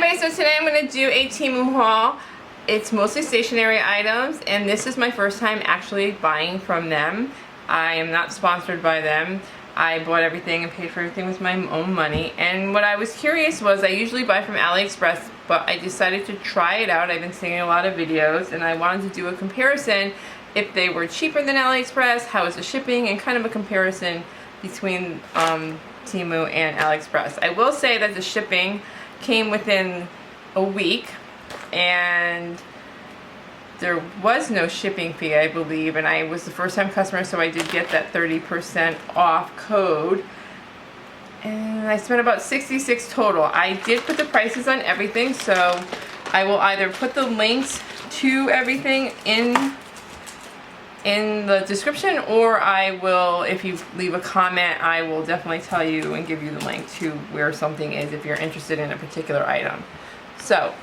everybody, so today I'm going to do a Temu haul. It's mostly stationery items, and this is my first time actually buying from them. I am not sponsored by them. I bought everything and paid for everything with my own money, and what I was curious was I usually buy from AliExpress, but I decided to try it out. I've been seeing a lot of videos and I wanted to do a comparison if they were cheaper than AliExpress, how is the shipping, and kind of a comparison between Temu and AliExpress. I will say that the shipping came within a week and there was no shipping fee, I believe, and I was the first time customer, so I did get that 30% off code, and I spent about $66 total. I did put the prices on everything, so I will either put the links to everything in the description, or I will, if you leave a comment, I will definitely tell you and give you the link to where something is if you're interested in a particular item. So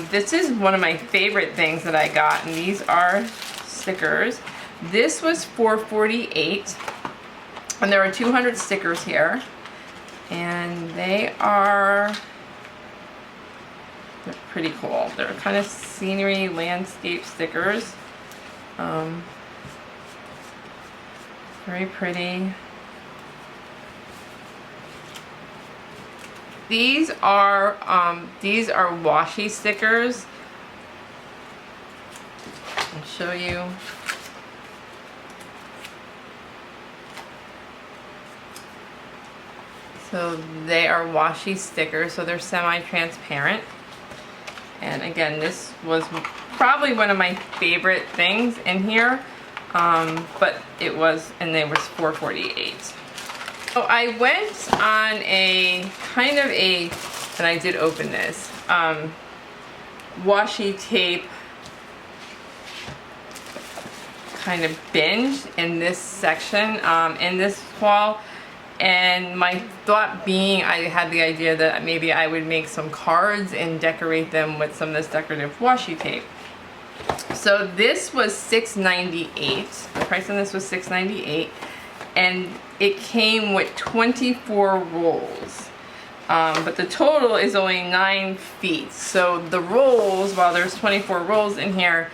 this is one of my favorite things that I got, and these are stickers. This was $4.48, and there are 200 stickers here, and they're pretty cool. They're kind of scenery, landscape stickers. Very pretty. These are washi stickers. I'll show you. So they are washi stickers, so they're semi-transparent. And again, this was probably one of my favorite things in here. But it was, and they was $4.48. So I went on a kind of a, and I did open this, washi tape kind of binge in this section, in this haul. And my thought being, I had the idea that maybe I would make some cards and decorate them with some of this decorative washi tape. So this was $6.98. The price on this was $6.98, and it came with 24 rolls. But the total is only 9 feet. So the rolls, while there's 24 rolls in here,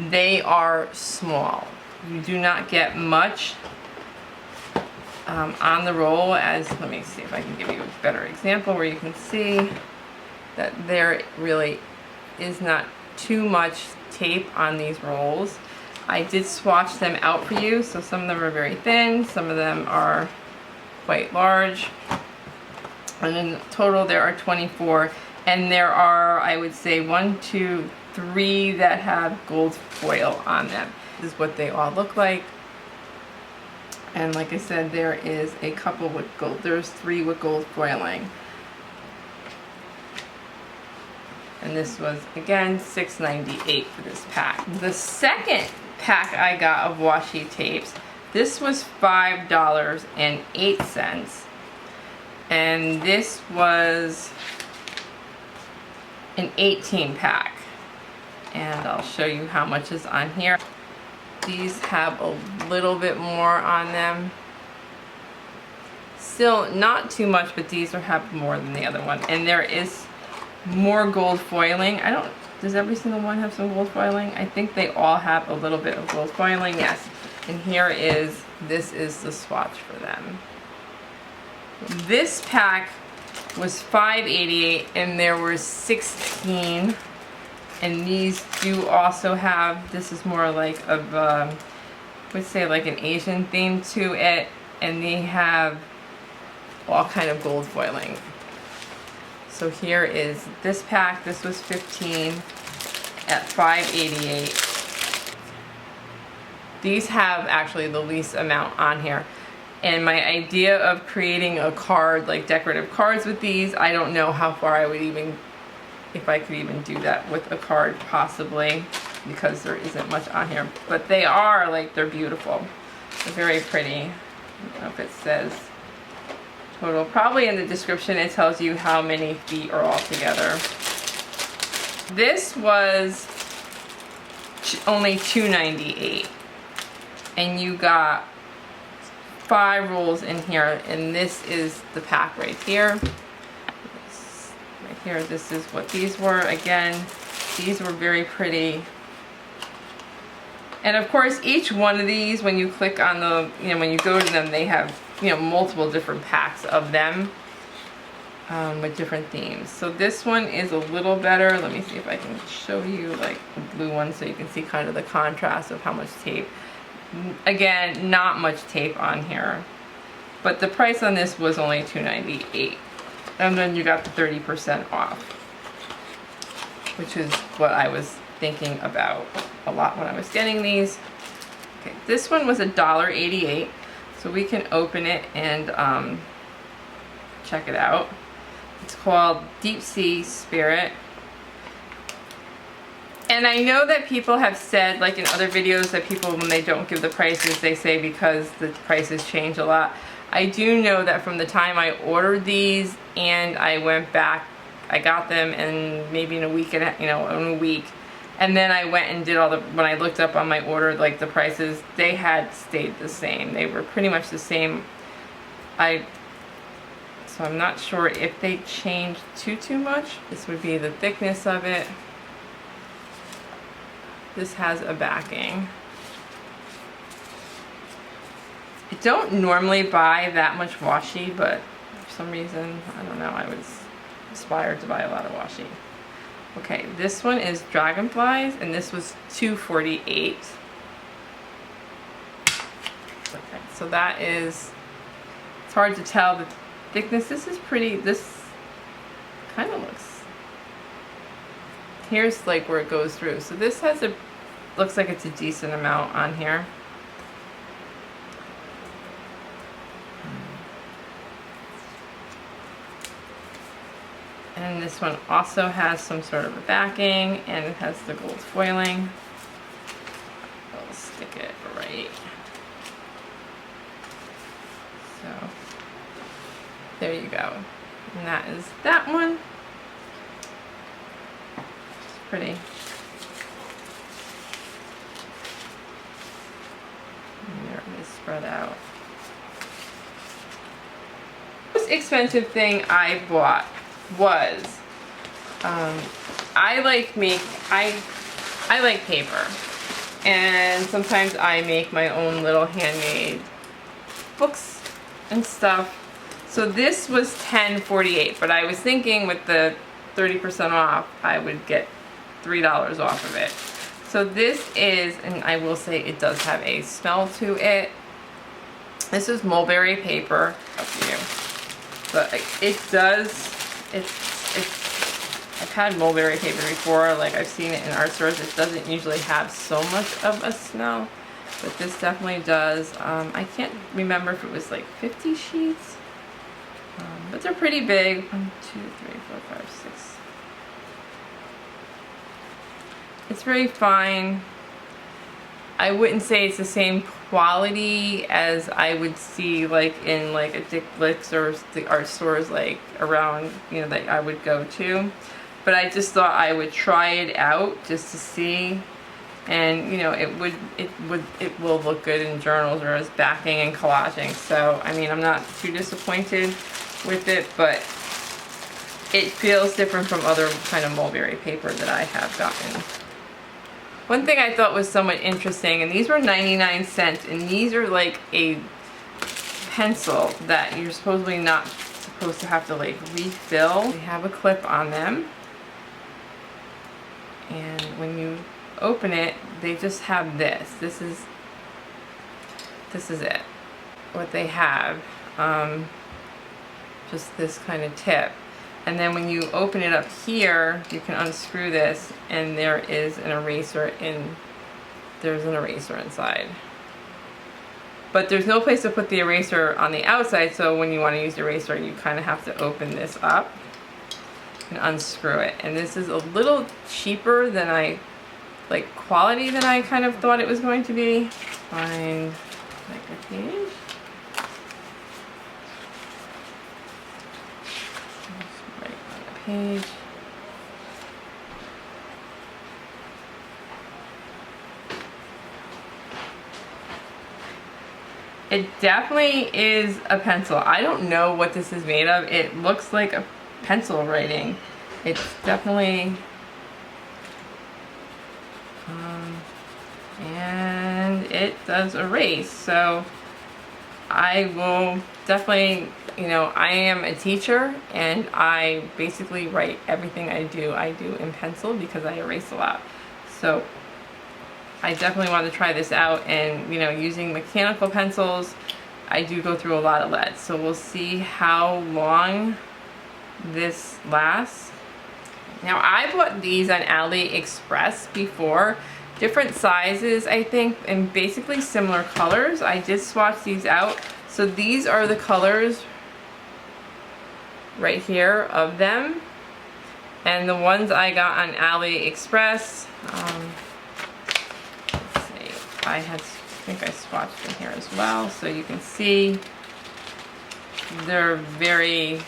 they are small. You do not get much on the roll. As let me see if I can give you a better example where you can see that there really is not too much tape on these rolls. I did swatch them out for you, so some of them are very thin, some of them are quite large, and in total there are 24, and there are, I would say, 1, 2, 3 that have gold foil on them. This is what they all look like, and like I said, there is a couple with gold, there's 3 with gold foiling. And this was, again, $6.98 for this pack. The second pack I got of washi tapes, this was $5.08. And this was an 18 pack. And I'll show you how much is on here. These have a little bit more on them. Still not too much, but these have more than the other one. And there is more gold foiling. Does every single one have some gold foiling? I think they all have a little bit of gold foiling, yes. And this is the swatch for them. This pack was $5.88, and there were 16. And these do also have, this is more like of, I would say like an Asian theme to it. And they have all kind of gold foiling. So here is this pack. This was 15 at $5.88. These have actually the least amount on here. And my idea of creating a card, like decorative cards with these, I don't know how far I would even, if I could even do that with a card, possibly, because there isn't much on here. But they are, like, they're beautiful. They're very pretty. I don't know if it says total. Probably in the description it tells you how many feet are all together. This was only $2.98, and you got 5 rolls in here, and this is the pack right here. My Here, this is what these were. Again, these were very pretty. And of course, each one of these, when you click on the, when you go to them, they have, multiple different packs of them with different themes. So this one is a little better. Let me see if I can show you like the blue one so you can see kind of the contrast of how much tape. Again, not much tape on here. But the price on this was only $2.98. And then you got the 30% off, which is what I was thinking about a lot when I was getting these. Okay, this one was $1.88, so we can open it and check it out. It's called Deep Sea Spirit. And I know that people have said, like in other videos, that people, when they don't give the prices, they say because the prices change a lot. I do know that from the time I ordered these and I went back, I got them and maybe in a week, in a week, and then I went and did all the, when I looked up on my order, like the prices, they had stayed the same. They were pretty much the same. So I'm not sure if they changed too much. This would be the thickness of it. This has a backing. I don't normally buy that much washi, but for some reason, I don't know, I was inspired to buy a lot of washi. Okay, this one is Dragonflies, and this was $2.48. Okay, so that is, it's hard to tell the thickness. This is pretty, this kind of looks, here's like where it goes through. So this has a, looks like it's a decent amount on here. And this one also has some sort of a backing, and it has the gold foiling. I'll stick it right. So, there you go. And that is that one. It's pretty. And there it is spread out. The most expensive thing I bought was I like paper, and sometimes I make my own little handmade books and stuff. So this was $10.48, but I was thinking with the 30% off I would get $3 off of it. So this is, and I will say it does have a smell to it. This is mulberry paper. Up to you. But it does. I've had mulberry paper before, like I've seen it in art stores. It doesn't usually have so much of a smell, but this definitely does. I can't remember if it was like 50 sheets, but they're pretty big. 1, 2, 3, 4, 5, 6. It's very fine. I wouldn't say it's the same quality as I would see like in like a Dick Blick's or the art stores like around, that I would go to. But I just thought I would try it out just to see, and it will look good in journals or as backing and collaging. So I mean, I'm not too disappointed with it, but it feels different from other kind of mulberry paper that I have gotten. One thing I thought was somewhat interesting, and these were 99 cents, and these are like a pencil that you're supposedly not supposed to have to like refill. They have a clip on them, and when you open it, they just have this. This is it. What they have, just this kind of tip. And then when you open it up here, you can unscrew this, and there is an eraser there's an eraser inside. But there's no place to put the eraser on the outside, so when you want to use the eraser, you kind of have to open this up and unscrew it. And this is a little cheaper than quality than I kind of thought it was going to be. Find like a page. Page. It definitely is a pencil. I don't know what this is made of. It looks like a pencil writing. It's definitely, and it does erase, so I will definitely, you know, I am a teacher and I basically write everything I do in pencil because I erase a lot. So I definitely want to try this out, and you know, using mechanical pencils, I do go through a lot of lead. So we'll see how long this lasts. Now I bought these on AliExpress before, different sizes I think, and basically similar colors. I did swatch these out. So these are the colors right here of them, and the ones I got on AliExpress, let's see, I think I swatched them here as well, so you can see they're very,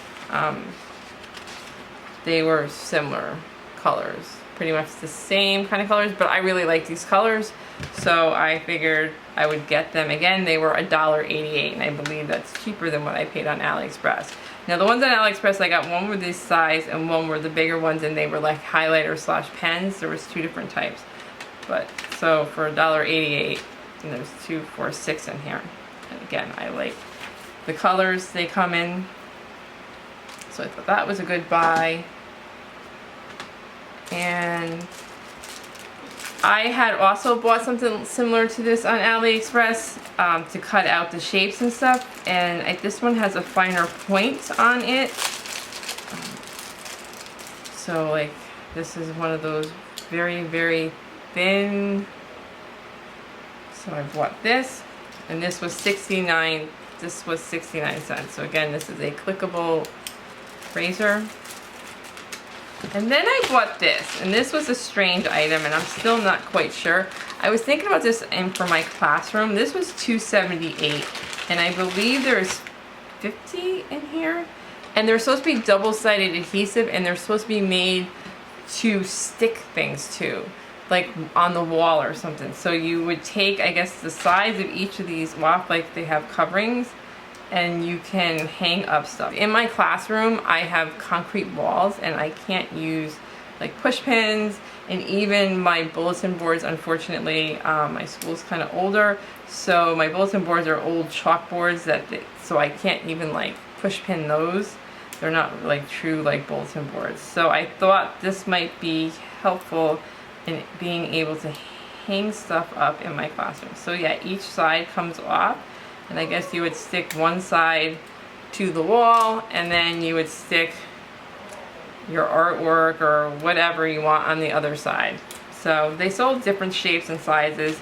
they were similar colors, pretty much the same kind of colors, but I really like these colors, so I figured I would get them. Again, they were $1.88, and I believe that's cheaper than what I paid on AliExpress. Now the ones on AliExpress, I got one were this size and one were the bigger ones, and they were like highlighter slash pens. There was two different types. But so for $1.88, and there's 2, 4, 6 in here. And again, I like the colors they come in, so I thought that was a good buy. And I had also bought something similar to this on AliExpress to cut out the shapes and stuff, and this one has a finer point on it. So like this is one of those very, very thin. So I bought this, and this was 69. This was 69 cents. So again, this is a clickable razor. And then I bought this, and this was a strange item, and I'm still not quite sure. I was thinking about this for my classroom. This was $2.78, and I believe there's 50 in here. And they're supposed to be double-sided adhesive, and they're supposed to be made to stick things to, like on the wall or something. So you would take, I guess, the sides of each of these off, like they have coverings, and you can hang up stuff. In my classroom, I have concrete walls, and I can't use like push pins, and even my bulletin boards, unfortunately, my school's kind of older, so my bulletin boards are old chalkboards so I can't even like push pin those. They're not like true like bulletin boards. So I thought this might be helpful in being able to hang stuff up in my classroom. So yeah, each side comes off, and I guess you would stick one side to the wall, and then you would stick your artwork or whatever you want on the other side. So they sold different shapes and sizes.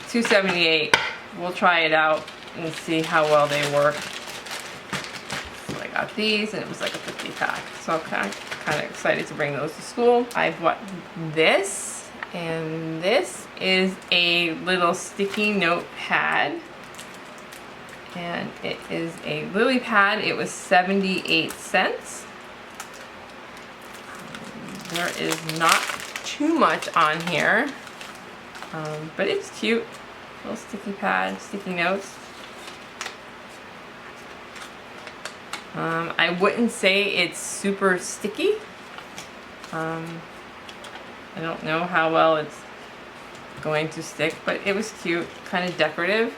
$2.78. We'll try it out and see how well they work. So I got these, and it was like a 50 pack. So I'm kind of excited to bring those to school. I bought this, and this is a little sticky note pad. And it is a lily pad. It was 78 cents. There is not too much on here, but it's cute. Little sticky pad, sticky notes. I wouldn't say it's super sticky. I don't know how well it's going to stick, but it was cute, kind of decorative.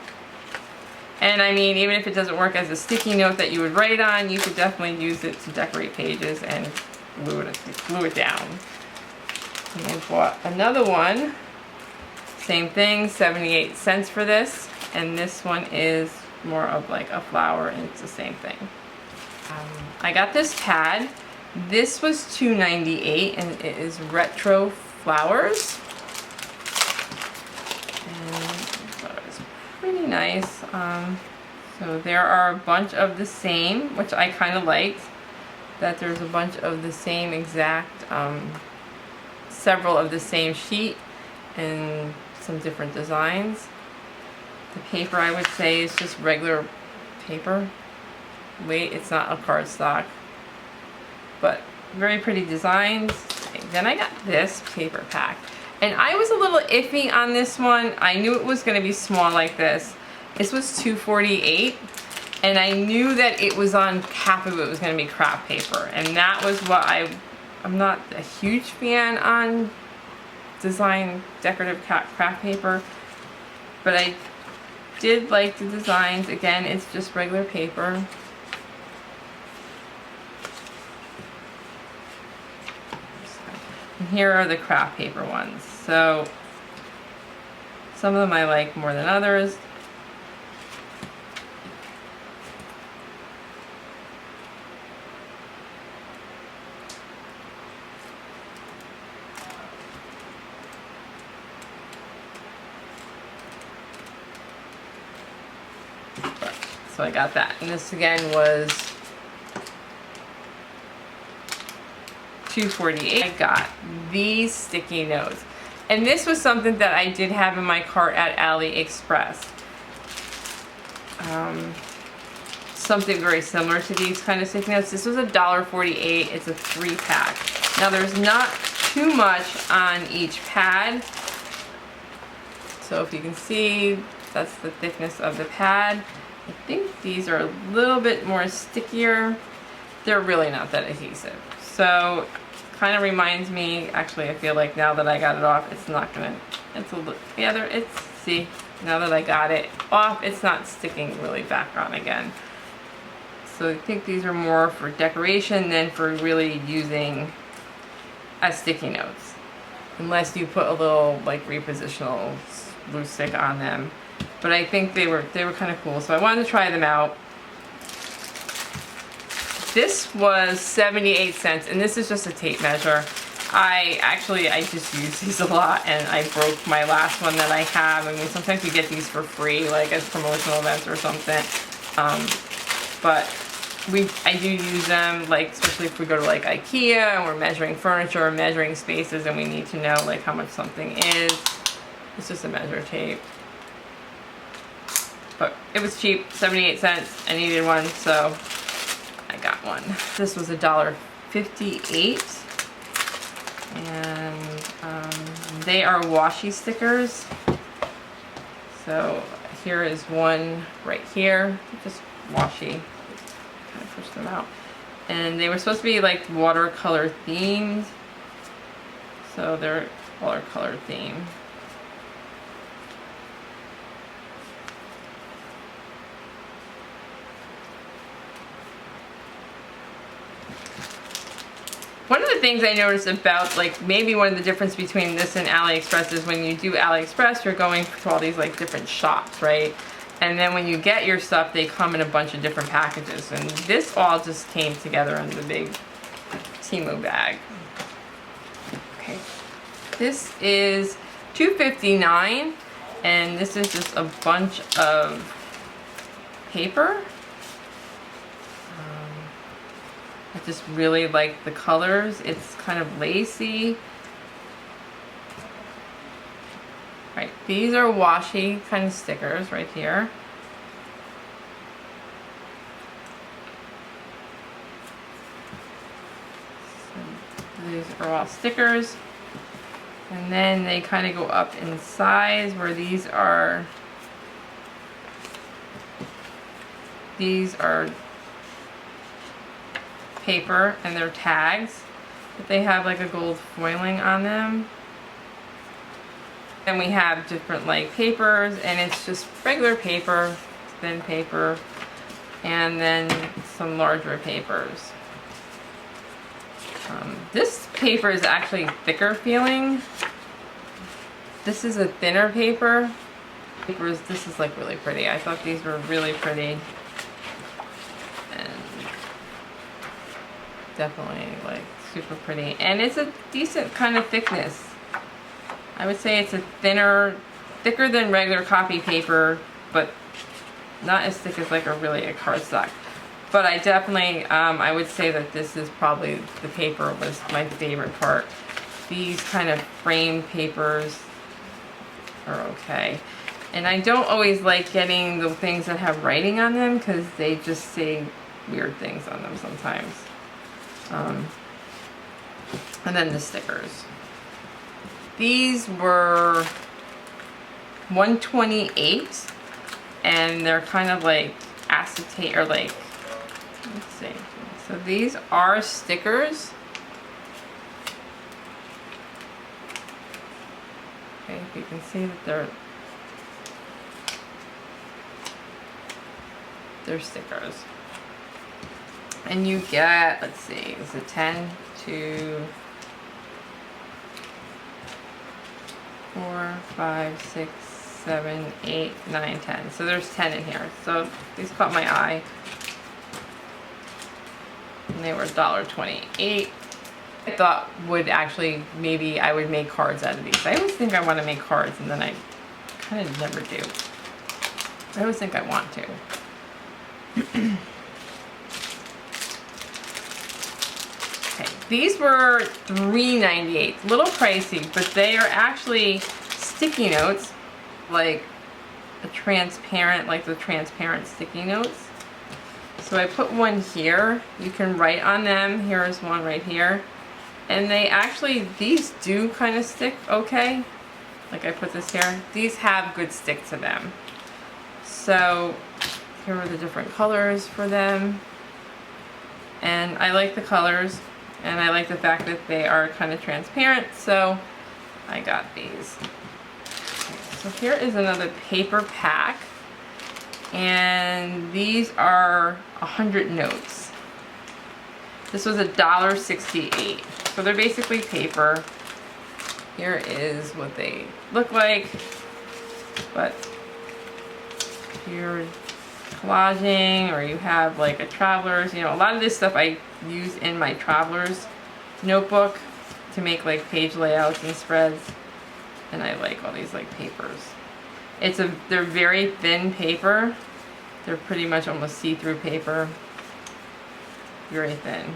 And I mean, even if it doesn't work as a sticky note that you would write on, you could definitely use it to decorate pages and glue it down. And I bought another one. Same thing, 78 cents for this. And this one is more of like a flower, and it's the same thing. I got this pad. This was $2.98, and it is retro flowers. Pretty nice. So there are a bunch of the same, which I kind of liked, that there's a bunch of the same exact, several of the same sheet and some different designs. The paper, I would say, is just regular paper. Wait, it's not a cardstock, but very pretty designs. Then I got this paper pack. And I was a little iffy on this one. I knew it was going to be small like this. This was $2.48, and I knew that it was on half of it was going to be craft paper, and that was what I I'm not a huge fan on design decorative craft paper, but I did like the designs. Again, it's just regular paper. And here are the craft paper ones. So some of them I like more than others. So I got that, and this again was $2.48. I got these sticky notes, and this was something that I did have in my cart at AliExpress. Something very similar to these kind of sticky notes. This was $1.48. It's a 3-pack. Now there's not too much on each pad, so if you can see, that's the thickness of the pad. I think these are a little bit more stickier. They're really not that adhesive. So kind of reminds me, actually I feel like now that I got it off, it's not gonna, it's a little, yeah, it's, see, now that I got it off, it's not sticking really back on again. So I think these are more for decoration than for really using as sticky notes. Unless you put a little like repositional glue stick on them. But I think they were kind of cool, so I wanted to try them out. This was 78 cents, and this is just a tape measure. I just use these a lot, and I broke my last one that I have. I mean, sometimes you get these for free, like as promotional events or something. But I do use them, like especially if we go to like IKEA and we're measuring furniture or measuring spaces, and we need to know like how much something is. It's just a measure tape. But it was cheap, 78 cents. I needed one, so I got one. This was $1.58. And they are washi stickers. So here is one right here, just washi. Kind of push them out. And they were supposed to be like watercolor themed. So they're watercolor themed. One of the things I noticed about, like, maybe one of the difference between this and AliExpress is when you do AliExpress, you're going to all these, like, different shops, right? And then when you get your stuff, they come in a bunch of different packages. And this all just came together in the big Temu bag. Okay. This is $2.59, and this is just a bunch of paper. I just really like the colors. It's kind of lacy. Right, these are washi kind of stickers right here. So these are all stickers. And then they kind of go up in size, where these are paper, and they're tags, but they have like a gold foiling on them. And we have different like papers, and it's just regular paper, thin paper, and then some larger papers. This paper is actually thicker feeling. This is a thinner paper. This is like really pretty. I thought these were really pretty. Definitely like super pretty, and it's a decent kind of thickness. I would say it's a thicker than regular copy paper, but not as thick as like a cardstock. But I definitely I would say that this is probably, the paper was my favorite part. These kind of frame papers are okay, and I don't always like getting the things that have writing on them because they just say weird things on them sometimes. And then the stickers. These were $1.28, and they're kind of like acetate, or like, let's see. So these are stickers, Okay, if you can see that they're stickers. And you get, let's see, is it 10 to 4, 5, 6, 7, 8, 9, 10. So there's 10 in here. So these caught my eye. And they were $1.28. I thought would actually, maybe I would make cards out of these. I always think I want to make cards and then I kind of never do. I always think I want to. Okay, these were $3.98. A little pricey, but they are actually sticky notes, like a transparent, like the transparent sticky notes. So I put one here. You can write on them. Here's one right here. And they actually, these do kind of stick okay. Like I put this here. These have good stick to them. So here are the different colors for them. And I like the colors. And I like the fact that they are kind of transparent. So I got these. Okay, so here is another paper pack. And these are 100 notes. This was $1.68. So they're basically paper. Here is what they look like. But if you're collaging or you have like a traveler's, you know, a lot of this stuff I use in my traveler's notebook to make like page layouts and spreads. And I like all these like papers. They're very thin paper. They're pretty much almost see-through paper. Very thin.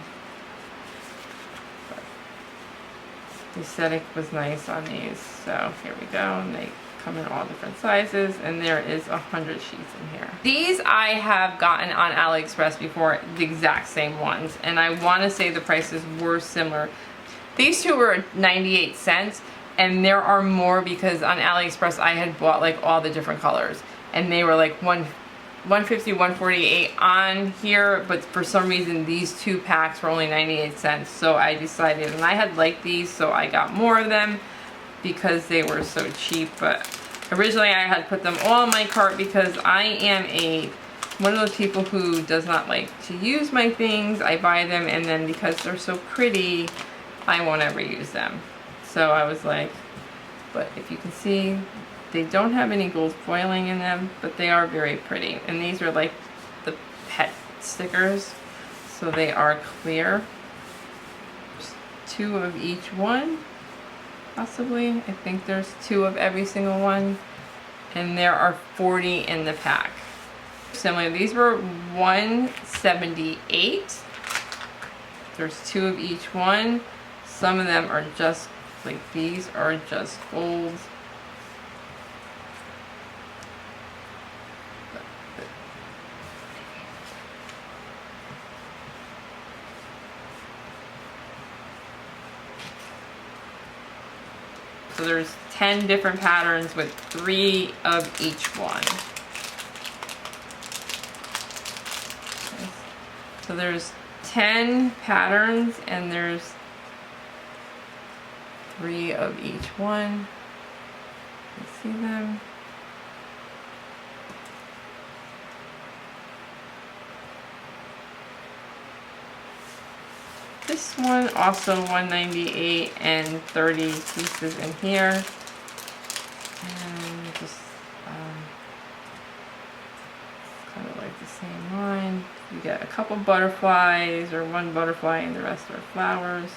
But the aesthetic was nice on these. So here we go. And they come in all different sizes. And there is 100 sheets in here. These I have gotten on AliExpress before, the exact same ones. And I want to say the prices were similar. These two were 98 cents. And there are more because on AliExpress I had bought like all the different colors. And they were like 150, 148 on here. But for some reason these two packs were only 98 cents. So I decided, and I had liked these, so I got more of them because they were so cheap. But originally I had put them all in my cart because I am one of those people who does not like to use my things. I buy them and then because they're so pretty, I won't ever use them. So I was like, but if you can see, they don't have any gold foiling in them, but they are very pretty. And these are like the pet stickers, so they are clear. There's 2 of each one, possibly. I think there's 2 of every single one. And there are 40 in the pack. Similar, these were $1.78. There's 2 of each one. Some of them are just like these are just gold. So there's 10 different patterns with 3 of each one. So there's 10 patterns and there's 3 of each one. You see them? This one also $1.98 and 30 pieces in here. And just kind of like the same line. You get a couple butterflies or 1 butterfly and the rest are flowers.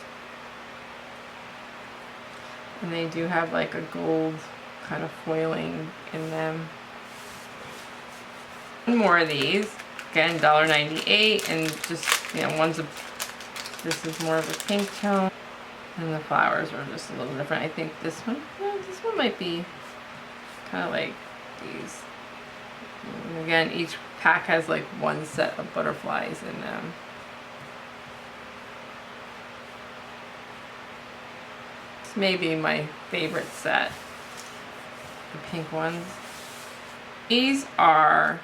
And they do have like a gold kind of foiling in them. 1 more of these. Again, $1.98 and just, you know, this is more of a pink tone. And the flowers are just a little different. I think this one might be kind of like these. And again, each pack has like 1 set of butterflies in them. Maybe my favorite set, the pink ones. These are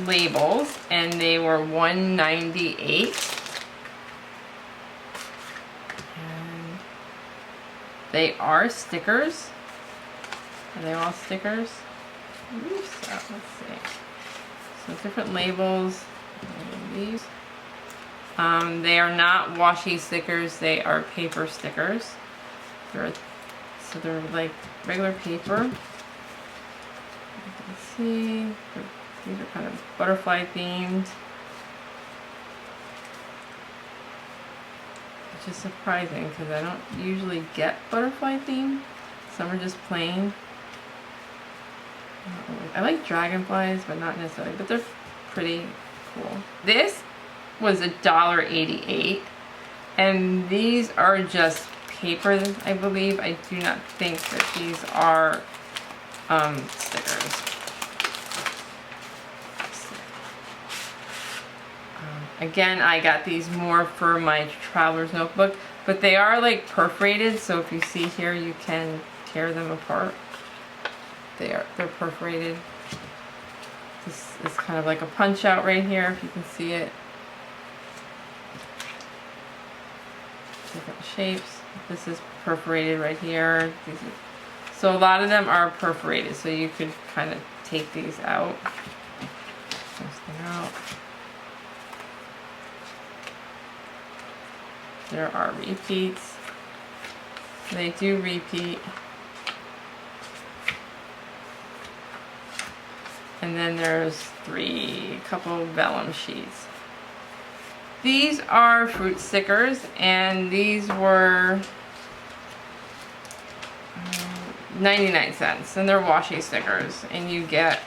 labels and they were $1.98 and they are stickers. Are they all stickers? So, let's see. So different labels. These. They are not washi stickers. They are paper stickers. So they're like regular paper. You can see these are kind of butterfly themed, which is surprising because I don't usually get butterfly themed. Some are just plain. I like dragonflies, but not necessarily, but they're pretty cool. This was $1.88, and these are just paper, I believe. I do not think that these are stickers. Again, I got these more for my traveler's notebook, but they are like perforated, so if you see here, you can tear them apart. They're perforated. This is kind of like a punch out right here, if you can see it. Different shapes. This is perforated right here. So a lot of them are perforated, so you could kind of take these out. There are repeats. They do repeat. And then there's a couple vellum sheets. These are fruit stickers, and these were 99 cents, and they're washi stickers, and you get,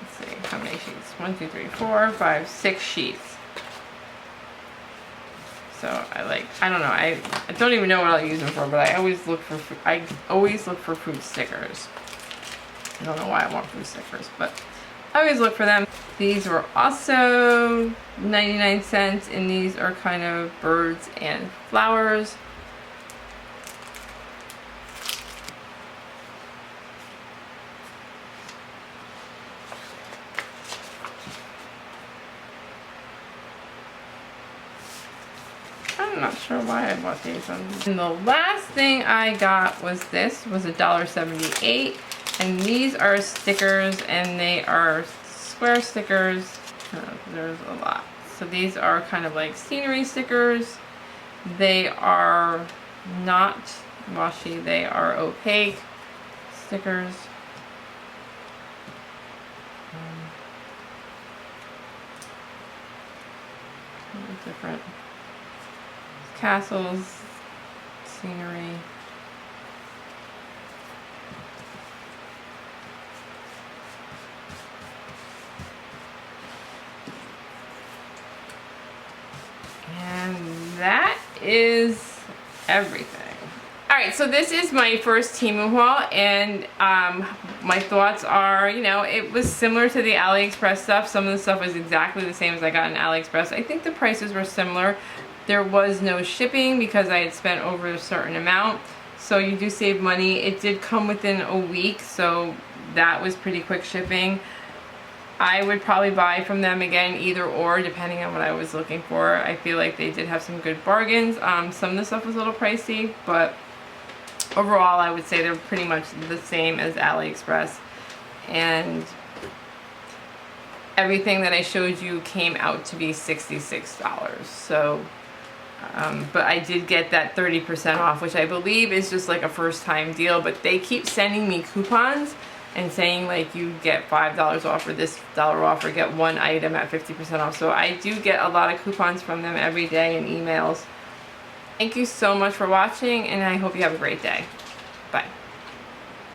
let's see, how many sheets? 1, 2, 3, 4, 5, 6 sheets. So I don't know, I don't even know what I'll use them for, but I always look for fruit stickers. I don't know why I want fruit stickers, but I always look for them. These were also 99 cents, and these are kind of birds and flowers. I'm not sure why I bought these ones. And the last thing I got was this, was $1.78. And these are stickers, and they are square stickers. There's a lot. So these are kind of like scenery stickers. They are not washi, they are opaque stickers. Different castles, scenery. And that is everything. Alright, so this is my first Temu haul, and my thoughts are, you know, it was similar to the AliExpress stuff. Some of the stuff was exactly the same as I got in AliExpress. I think the prices were similar. There was no shipping because I had spent over a certain amount, so you do save money. It did come within a week, so that was pretty quick shipping. I would probably buy from them again, either or, depending on what I was looking for. I feel like they did have some good bargains. Some of the stuff was a little pricey, but overall I would say they're pretty much the same as AliExpress. And everything that I showed you came out to be $66. So, but I did get that 30% off, which I believe is just like a first time deal, but they keep sending me coupons and saying like you get $5 off or this dollar off or get one item at 50% off. So I do get a lot of coupons from them every day and emails. Thank you so much for watching, and I hope you have a great day. Bye.